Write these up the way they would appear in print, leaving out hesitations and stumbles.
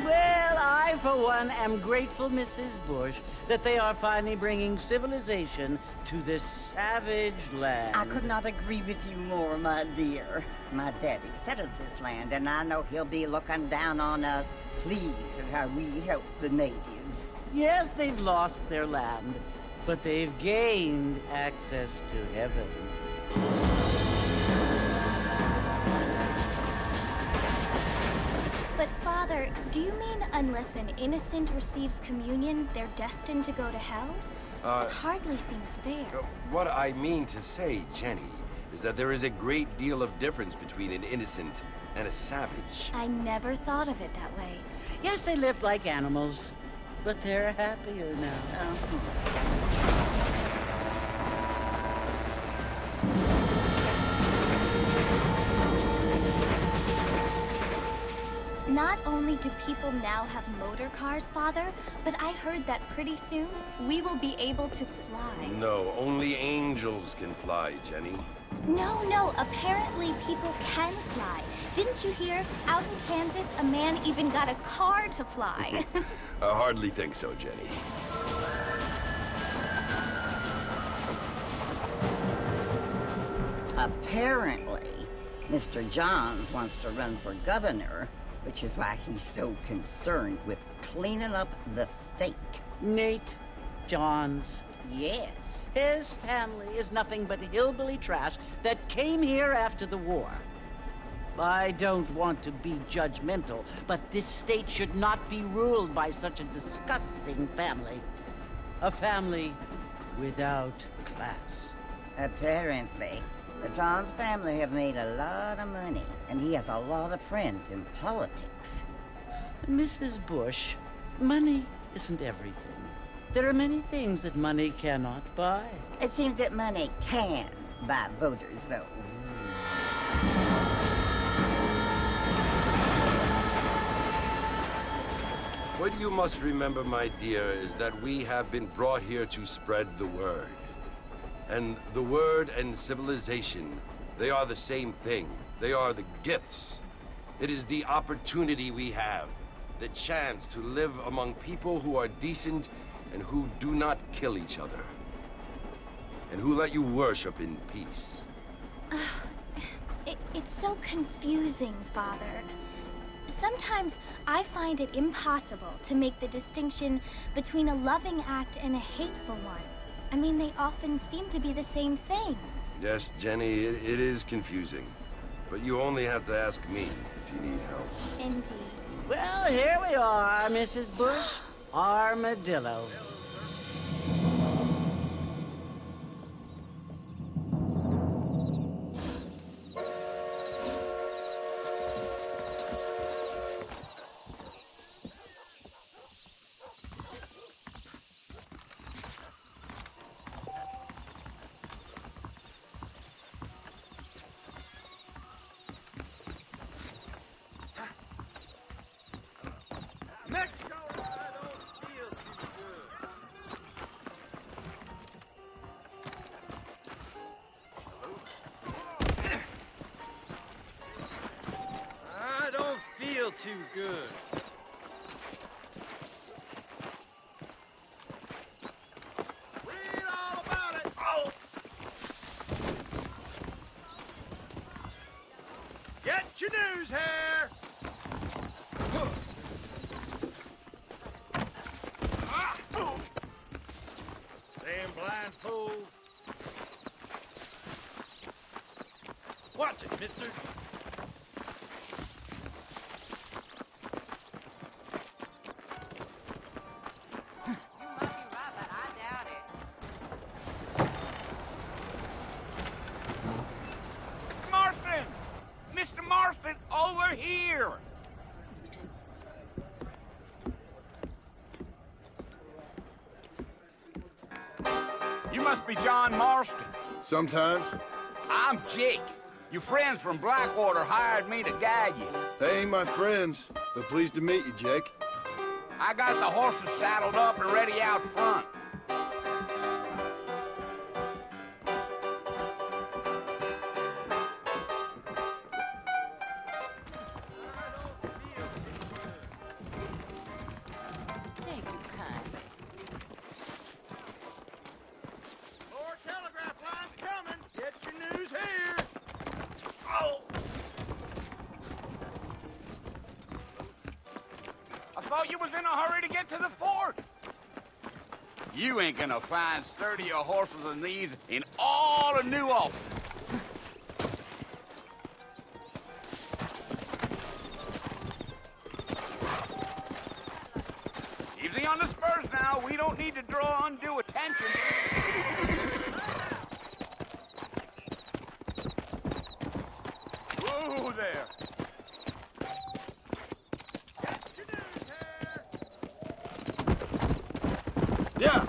Well, I, for one, am grateful, Mrs. Bush, that they are finally bringing civilization to this savage land. I could not agree with you more, my dear. My daddy settled this land, and I know he'll be looking down on us, pleased at how we help the natives. Yes, they've lost their land, but they've gained access to heaven. But Father, do you mean unless an innocent receives communion, they're destined to go to hell? It hardly seems fair. What I mean to say, Jenny, is that there is a great deal of difference between an innocent and a savage. I never thought of it that way. Yes, they lived like animals, but they're happier now. Not only do people now have motor cars, Father, but I heard that pretty soon we will be able to fly. No, only angels can fly, Jenny. No, apparently people can fly. Didn't you hear? Out in Kansas, a man even got a car to fly. I hardly think so, Jenny. Apparently, Mr. Johns wants to run for governor, which is why he's so concerned with cleaning up the state. Nate Johns. Yes. His family is nothing but hillbilly trash that came here after the war. I don't want to be judgmental, but this state should not be ruled by such a disgusting family. A family without class. Apparently, the Johns family have made a lot of money, and he has a lot of friends in politics. Mrs. Bush, money isn't everything. There are many things that money cannot buy. It seems that money can buy voters, though. What you must remember, my dear, is that we have been brought here to spread the word. And the word and civilization, they are the same thing. They are the gifts. It is the opportunity we have, the chance to live among people who are decent and who do not kill each other, and who let you worship in peace. It's so confusing, Father. Sometimes I find it impossible to make the distinction between a loving act and a hateful one. I mean, they often seem to be the same thing. Yes, Jenny, it is confusing. But you only have to ask me if you need help. Indeed. Well, here we are, Mrs. Bush. Armadillo. Mexico, I don't feel too good. I don't feel too good. Read all about it. Oh! Get your news here. blind fool. Watch it, mister. Marston! Mr. Marston, over here! You must be John Marston. Sometimes. I'm Jake. Your friends from Blackwater hired me to guide you. They ain't my friends, but pleased to meet you, Jake. I got the horses saddled up and ready out front. Thank you kindly. More telegraph lines coming. Get your news here. Oh! I thought you was in a hurry to get to the fort. You ain't gonna find sturdier horses than these in all of New Ulster. Easy on the spurs now. We don't need to draw undue attention. Whoa there. Get your news here. Yeah.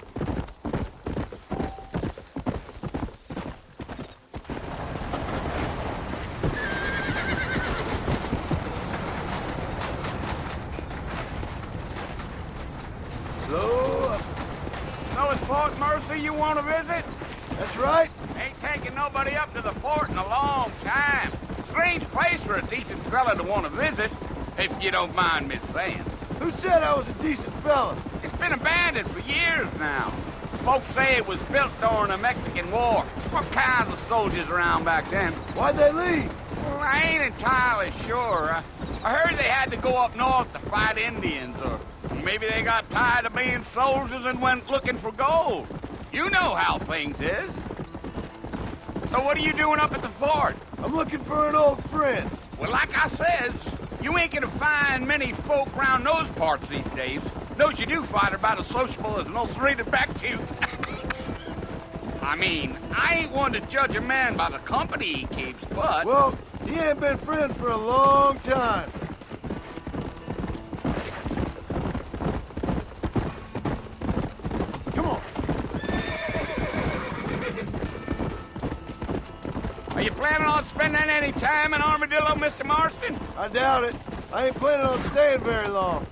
Slow up. Know it's Fort Mercy you want to visit? That's right. Ain't taking nobody up to the fort in a long time. Strange place for a decent fella to want to visit, if you don't mind me saying. Who said I was a decent fella? It's been abandoned for years now. Folks say it was built during the Mexican War. What kinds of soldiers around back then? Why'd they leave? Well, I ain't entirely sure. I heard they had to go up north to fight Indians, or maybe they got tired of being soldiers and went looking for gold. You know how things is. So what are you doing up at the fort? I'm looking for an old friend. Well, like I says, you ain't gonna find many folk round those parts these days. Those you do find are about as sociable as an ulcerated back tooth. I mean, I ain't one to judge a man by the company he keeps, but... Well, he ain't been friends for a long time. Come on. Are you planning on spending any time in Armadillo, Mr. Marston? I doubt it. I ain't planning on staying very long.